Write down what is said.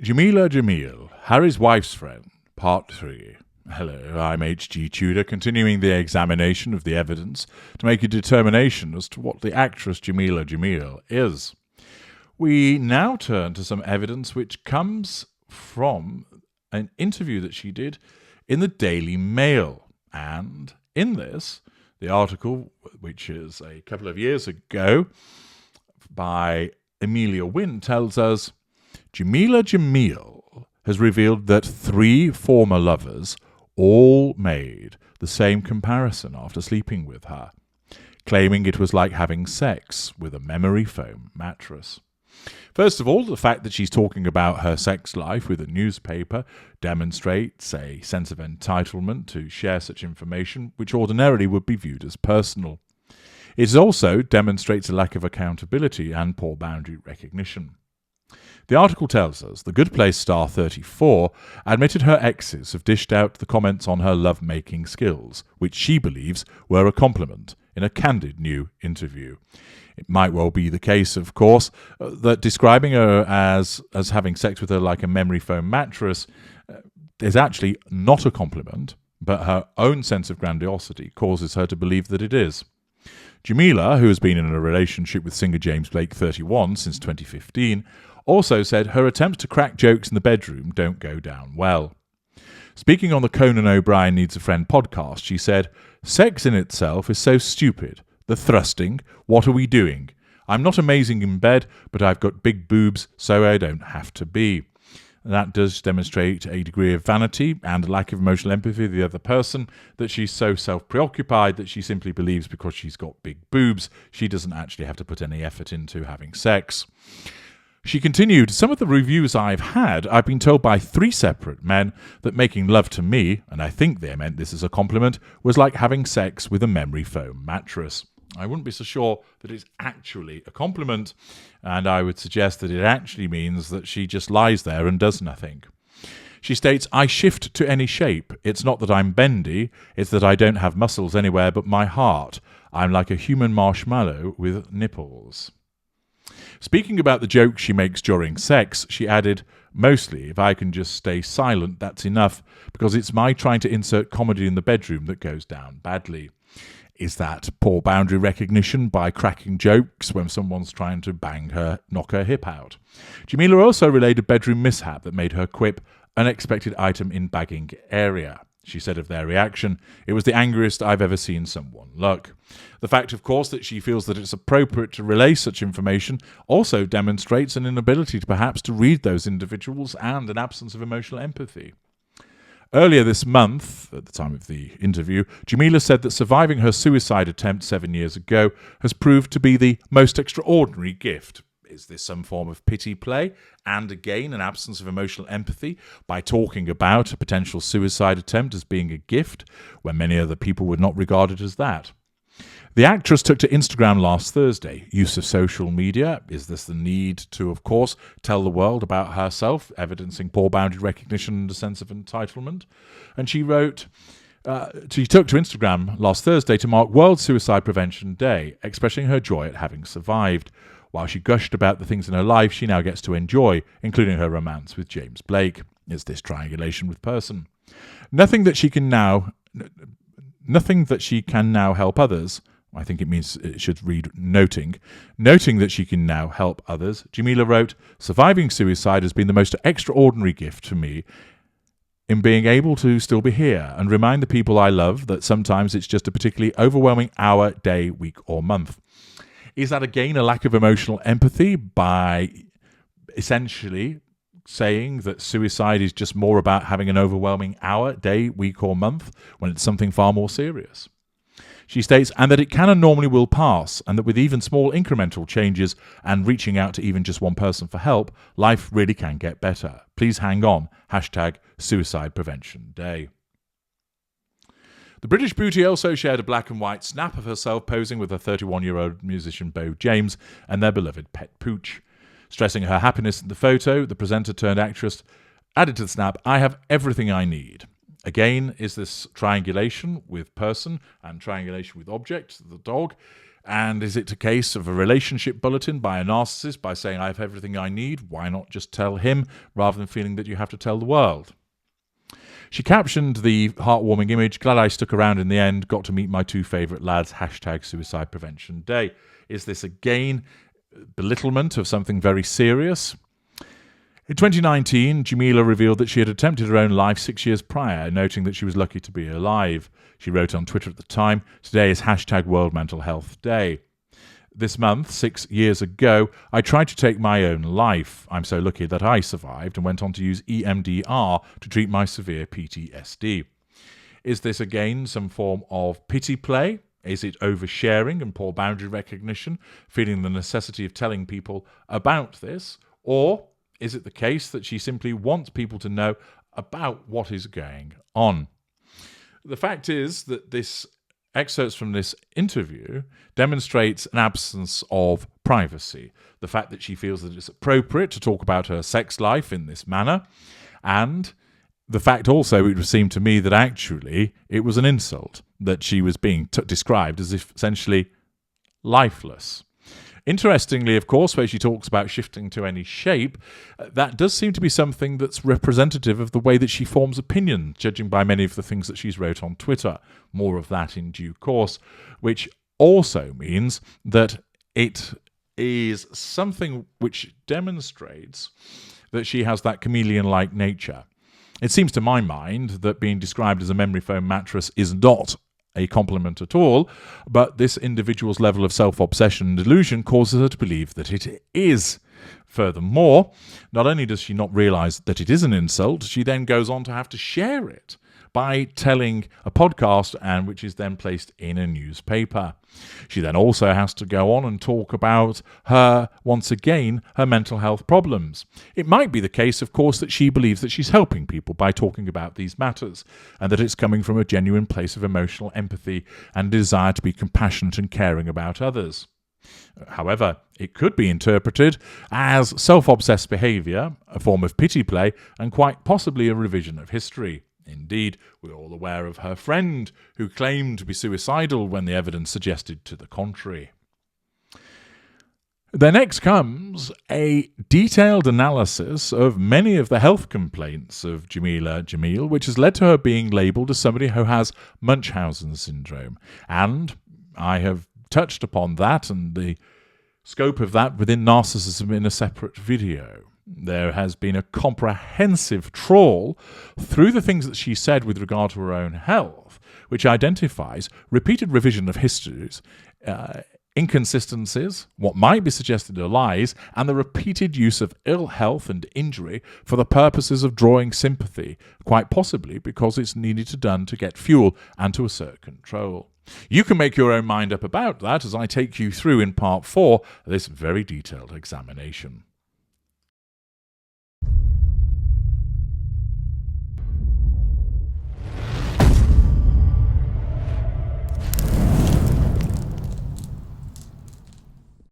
Jameela Jamil, Harry's wife's friend, Part 3. Hello, I'm H.G. Tudor, continuing the examination of the evidence to make a determination as to what the actress Jameela Jamil is. We now turn to some evidence which comes from an interview that she did in the Daily Mail. And in this, the article, which is a couple of years ago, by Amelia Wynne, tells us Jameela Jamil has revealed that 3 former lovers all made the same comparison after sleeping with her, claiming it was like having sex with a memory foam mattress. First of all, the fact that she's talking about her sex life with a newspaper demonstrates a sense of entitlement to share such information, which ordinarily would be viewed as personal. It also demonstrates a lack of accountability and poor boundary recognition. The article tells us the Good Place star 34 admitted her exes have dished out the comments on her love-making skills, which she believes were a compliment, in a candid new interview. It might well be the case, of course, that describing her as having sex with her like a memory foam mattress is actually not a compliment, but her own sense of grandiosity causes her to believe that it is. Jameela, who has been in a relationship with singer James Blake 31 since 2015, also said her attempts to crack jokes in the bedroom don't go down well. Speaking on the Conan O'Brien Needs a Friend podcast, she said, "Sex in itself is so stupid. The thrusting, what are we doing? I'm not amazing in bed, but I've got big boobs, so I don't have to be." That does demonstrate a degree of vanity and a lack of emotional empathy of the other person, that she's so self-preoccupied that she simply believes because she's got big boobs, she doesn't actually have to put any effort into having sex. She continued, "Some of the reviews I've had, I've been told by 3 separate men that making love to me, and I think they meant this as a compliment, was like having sex with a memory foam mattress." I wouldn't be so sure that it's actually a compliment, and I would suggest that it actually means that she just lies there and does nothing. She states, "I shift to any shape. It's not that I'm bendy, it's that I don't have muscles anywhere but my heart. I'm like a human marshmallow with nipples." Speaking about the jokes she makes during sex, she added, "Mostly, if I can just stay silent, that's enough, because it's my trying to insert comedy in the bedroom that goes down badly." Is that poor boundary recognition by cracking jokes when someone's trying to knock her hip out? Jameela also relayed a bedroom mishap that made her quip, "Unexpected item in bagging area." She said of their reaction, "It was the angriest I've ever seen someone look." The fact, of course, that she feels that it's appropriate to relay such information also demonstrates an inability perhaps to read those individuals and an absence of emotional empathy. Earlier this month, at the time of the interview, Jameela said that surviving her suicide attempt 7 years ago has proved to be the most extraordinary gift. Is this some form of pity play and, again, an absence of emotional empathy by talking about a potential suicide attempt as being a gift when many other people would not regard it as that? The actress took to Instagram last Thursday. Use of social media. Is this the need to, of course, tell the world about herself, evidencing poor boundary recognition and a sense of entitlement? And she wrote, she took to Instagram last Thursday to mark World Suicide Prevention Day, expressing her joy at having survived. While she gushed about the things in her life she now gets to enjoy, including her romance with James Blake. Is this triangulation with person? Nothing that she can now help others. I think it should read noting that she can now help others. Jameela wrote, "Surviving suicide has been the most extraordinary gift for me in being able to still be here and remind the people I love that sometimes it's just a particularly overwhelming hour, day, week, or month." Is that again a lack of emotional empathy by essentially saying that suicide is just more about having an overwhelming hour, day, week, or month when it's something far more serious? She states, "and that it can and normally will pass, and that with even small incremental changes and reaching out to even just one person for help, life really can get better. Please hang on. #Suicide Prevention Day." The British beauty also shared a black and white snap of herself posing with her 31-year-old musician Bo James and their beloved pet Pooch. Stressing her happiness in the photo, the presenter-turned-actress added to the snap, "I have everything I need." Again, is this triangulation with person and triangulation with object, the dog? And is it a case of a relationship bulletin by a narcissist by saying, I have everything I need? Why not just tell him rather than feeling that you have to tell the world? She captioned the heartwarming image, glad I stuck around in the end, got to meet my two favourite lads, #Suicide Prevention Day. Is this again belittlement of something very serious? In 2019, Jameela revealed that she had attempted her own life 6 years prior, noting that she was lucky to be alive. She wrote on Twitter at the time, today is #World Mental Health Day. This month, 6 years ago, I tried to take my own life. I'm so lucky that I survived and went on to use EMDR to treat my severe PTSD. Is this again some form of pity play? Is it oversharing and poor boundary recognition, feeling the necessity of telling people about this? Or is it the case that she simply wants people to know about what is going on? The fact is that this excerpts from this interview demonstrates an absence of privacy. The fact that she feels that it's appropriate to talk about her sex life in this manner, and the fact also, it would seem to me, that actually it was an insult, that she was being described as if essentially lifeless. Interestingly, of course, where she talks about shifting to any shape, that does seem to be something that's representative of the way that she forms opinion, judging by many of the things that she's wrote on Twitter. More of that in due course, which also means that it is something which demonstrates that she has that chameleon-like nature. It seems to my mind that being described as a memory foam mattress is not a compliment at all, but this individual's level of self-obsession and delusion causes her to believe that it is. Furthermore, not only does she not realise that it is an insult, she then goes on to have to share it by telling a podcast, and which is then placed in a newspaper. She then also has to go on and talk about once again, her mental health problems. It might be the case, of course, that she believes that she's helping people by talking about these matters, and that it's coming from a genuine place of emotional empathy and desire to be compassionate and caring about others. However, it could be interpreted as self-obsessed behaviour, a form of pity play, and quite possibly a revision of history. Indeed, we're all aware of her friend who claimed to be suicidal when the evidence suggested to the contrary. Then next comes a detailed analysis of many of the health complaints of Jameela Jamil, which has led to her being labelled as somebody who has Munchausen syndrome. And I have touched upon that and the scope of that within narcissism in a separate video. There has been a comprehensive trawl through the things that she said with regard to her own health, which identifies repeated revision of histories, inconsistencies, what might be suggested are lies, and the repeated use of ill health and injury for the purposes of drawing sympathy, quite possibly because it's needed to done to get fuel and to assert control. You can make your own mind up about that as I take you through in part 4 of this very detailed examination.